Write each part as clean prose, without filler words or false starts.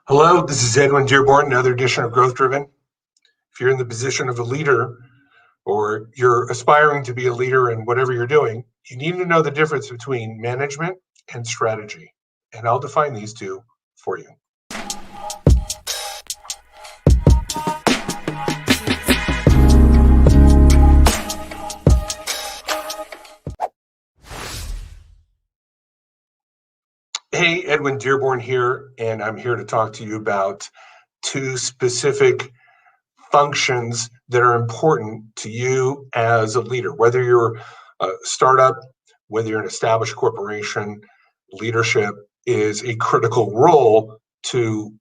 Hello, this is Edwin Dearborn, another edition of Growth Driven. If you're in the position of a leader or you're aspiring to be a leader in whatever you're doing, you need to know the difference between management and strategy. And I'll define these two for you. Hey, Edwin Dearborn here, and I'm here to talk to you about two specific functions that are important to you as a leader. Whether you're a startup, whether you're an established corporation, leadership is a critical role to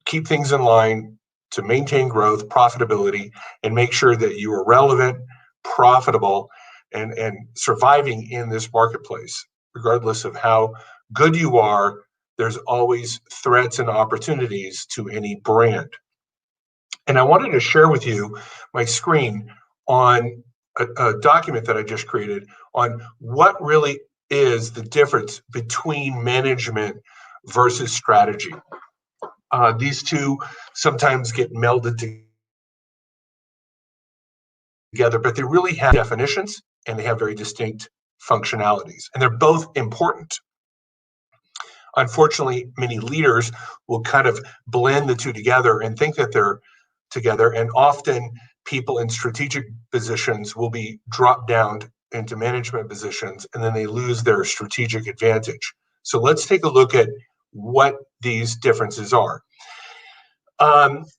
keep things in line, to maintain growth, profitability, and make sure that you are relevant, profitable, and surviving in this marketplace. Regardless of how good you are, there's always threats and opportunities to any brand. And I wanted to share with you my screen on a document that I just created on what really is the difference between management versus strategy. These two sometimes get melded together, but they really have definitions and they have very distinct functionalities, and they're both important. Unfortunately, many leaders will kind of blend the two together and think that they're together, and often people in strategic positions will be dropped down into management positions, and then they lose their strategic advantage. So let's take a look at what these differences are.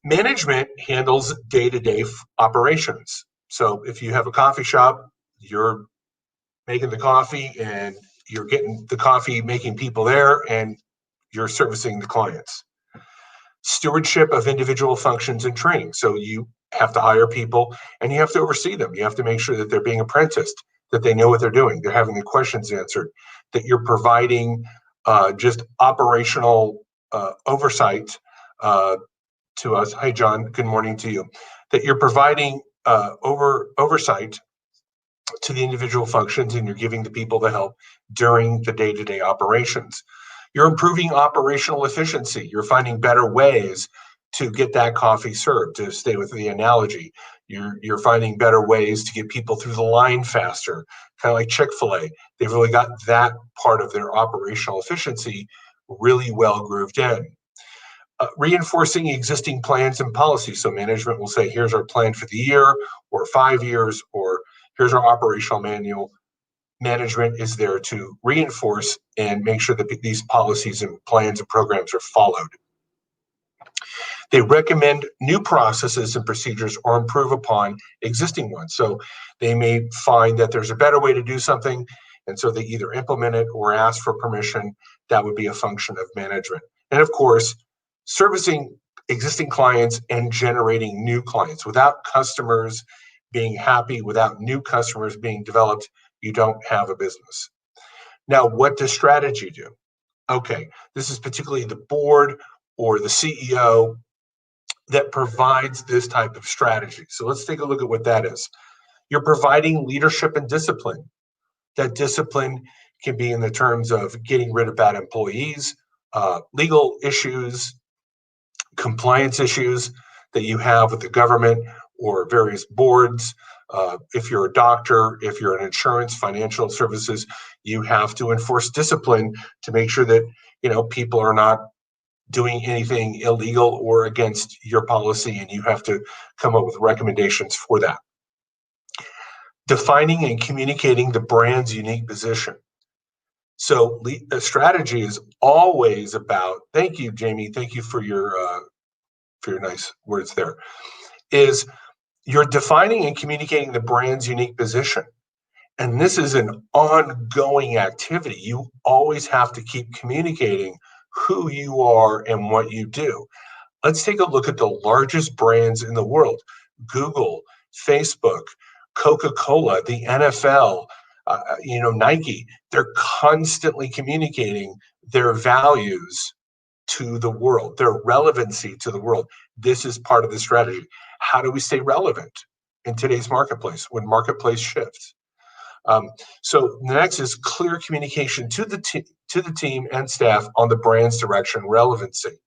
Management handles day-to-day operations. So if you have a coffee shop, you're making the coffee and you're getting the coffee making people there, and you're servicing the clients. Stewardship of individual functions and training. So you have to hire people and you have to oversee them. You have to make sure that they're being apprenticed, that they know what they're doing, they're having the questions answered, that you're providing just operational oversight to us. Hi, John. Good morning to you. That you're providing oversight to the individual functions, and you're giving the people the help during the day-to-day operations. You're improving operational efficiency. You're finding better ways to get that coffee served, to stay with the analogy. You're finding better ways to get people through the line faster, kind of like Chick-fil-A. They've really got that part of their operational efficiency really well grooved in. Reinforcing existing plans and policies. So management will say, here's our plan for the year or 5 years, or here's our operational manual. Management is there to reinforce and make sure that these policies and plans and programs are followed. They recommend new processes and procedures or improve upon existing ones. So they may find that there's a better way to do something, and so they either implement it or ask for permission. That would be a function of management. And of course, servicing existing clients and generating new clients. Without customers being happy, without new customers being developed, you don't have a business. Now, what does strategy do? Okay, this is particularly the board or the CEO that provides this type of strategy. So let's take a look at what that is. You're providing leadership and discipline. That discipline can be in the terms of getting rid of bad employees, legal issues, compliance issues that you have with the government or various boards. If you're a doctor, if you're an insurance, financial services, you have to enforce discipline to make sure that people are not doing anything illegal or against your policy, and you have to come up with recommendations for that. Defining and communicating the brand's unique position. So a strategy is always about, thank you, Jamie, thank you for your nice words there, is you're defining and communicating the brand's unique position. And this is an ongoing activity. You always have to keep communicating who you are and what you do. Let's take a look at the largest brands in the world: Google, Facebook, Coca-Cola, the NFL, Nike. They're constantly communicating their values to the world, their relevancy to the world. This is part of the strategy. How do we stay relevant in today's marketplace when marketplace shifts? So the next is clear communication to the team and staff on the brand's direction, relevancy.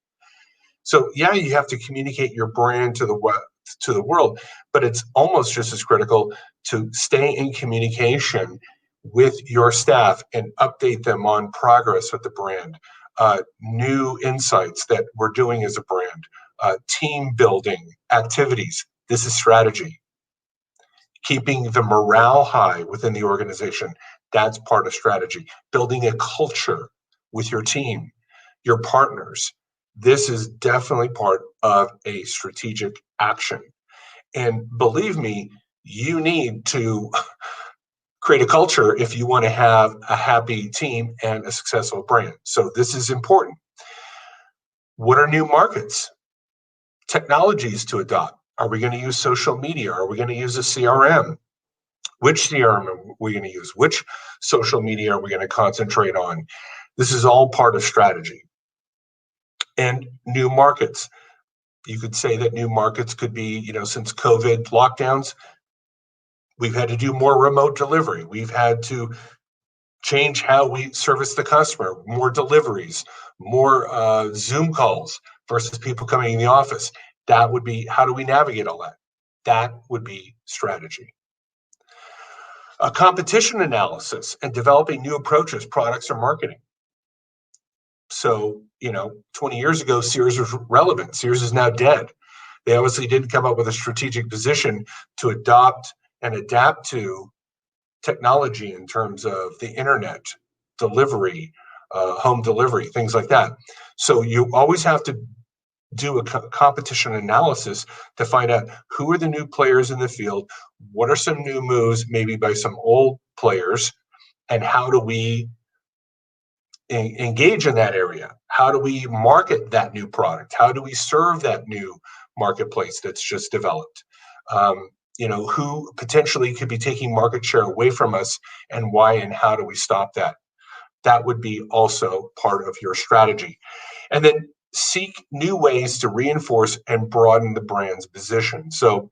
So yeah, you have to communicate your brand to the world, but it's almost just as critical to stay in communication with your staff and update them on progress with the brand, new insights that we're doing as a brand, team building activities. This is strategy. Keeping the morale high within the organization, that's part of strategy. Building a culture with your team, your partners. This is definitely part of a strategic action. And believe me, you need to create a culture if you want to have a happy team and a successful brand. So this is important. What are new markets? Technologies to adopt. Are we going to use social media? Are we going to use a CRM? Which CRM are we going to use? Which social media are we going to concentrate on? This is all part of strategy. And new markets. You could say that new markets could be, since COVID lockdowns, we've had to do more remote delivery. We've had to change how we service the customer, more deliveries, more Zoom calls versus people coming in the office. That would be, how do we navigate all that? That would be strategy. A competition analysis and developing new approaches, products, or marketing. So, 20 years ago, Sears was relevant. Sears is now dead. They obviously didn't come up with a strategic position to adopt and adapt to technology in terms of the internet, delivery, home delivery, things like that. So you always have to do a competition analysis to find out who are the new players in the field, what are some new moves maybe by some old players, and how do we engage in that area? How do we market that new product? How do we serve that new marketplace that's just developed? Who potentially could be taking market share away from us, and why, and how do we stop that? That would be also part of your strategy. And then seek new ways to reinforce and broaden the brand's position. So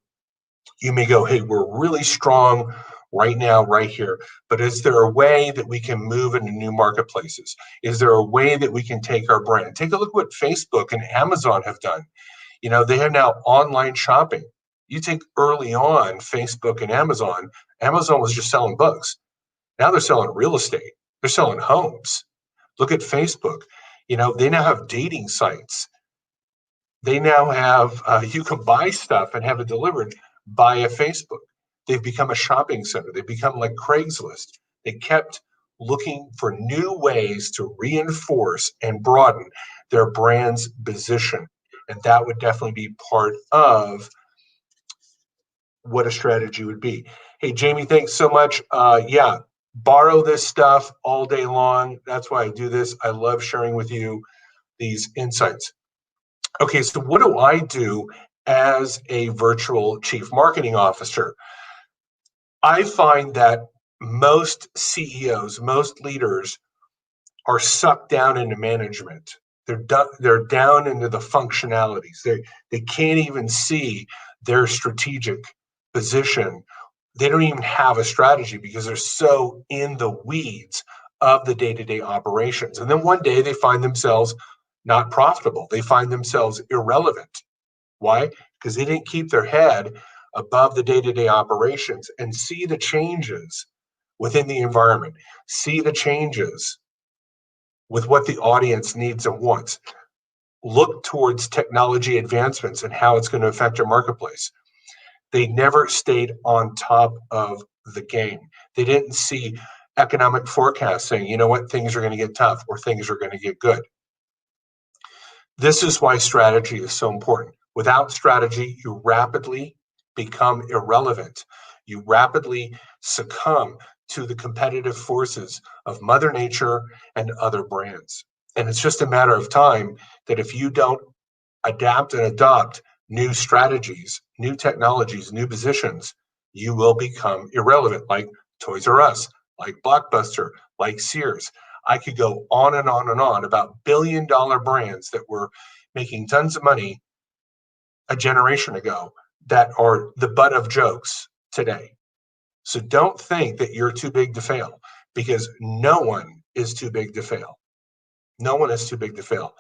you may go, hey, we're really strong right now, right here, but is there a way that we can move into new marketplaces? Is there a way that we can take our brand? Take a look what Facebook and Amazon have done. They have now online shopping. You take early on Facebook and Amazon was just selling books. Now they're selling real estate. They're selling homes. Look at Facebook. They now have dating sites. They now have, you can buy stuff and have it delivered via Facebook. They've become a shopping center. They've become like Craigslist. They kept looking for new ways to reinforce and broaden their brand's position. And that would definitely be part of what a strategy would be. Hey, Jamie, thanks so much. Borrow this stuff all day long. That's why I do this. I love sharing with you these insights. Okay, so what do I do as a virtual chief marketing officer? I find that most CEOs, most leaders are sucked down into management. They're down into the functionalities. They can't even see their strategic position. They don't even have a strategy because they're so in the weeds of the day-to-day operations. And then one day they find themselves not profitable. They find themselves irrelevant. Why? Because they didn't keep their head above the day-to-day operations and see the changes within the environment, see the changes with what the audience needs and wants. Look towards technology advancements and how it's going to affect your marketplace. They never stayed on top of the game. They didn't see economic forecasts saying, you know what, things are going to get tough or things are going to get good. This is why strategy is so important. Without strategy, you rapidly become irrelevant. You rapidly succumb to the competitive forces of Mother Nature and other brands. And it's just a matter of time that if you don't adapt and adopt new strategies, new technologies, new positions, you will become irrelevant, like Toys R Us, like Blockbuster, like Sears. I could go on and on and on about billion-dollar brands that were making tons of money a generation ago that are the butt of jokes today. So don't think that you're too big to fail, because no one is too big to fail. No one is too big to fail.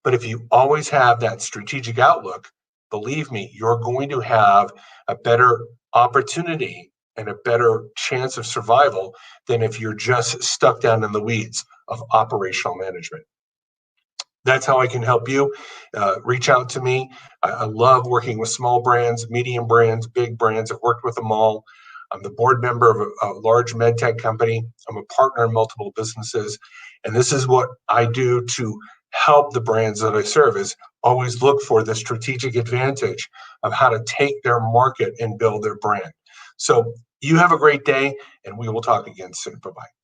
But if you always have that strategic outlook, believe me, you're going to have a better opportunity and a better chance of survival than if you're just stuck down in the weeds of operational management. That's how I can help you. Reach out to me. I love working with small brands, medium brands, big brands. I've worked with them all. I'm the board member of a large med tech company. I'm a partner in multiple businesses. And this is what I do to help the brands that I serve, is always look for the strategic advantage of how to take their market and build their brand. So you have a great day, and we will talk again soon. Bye-bye.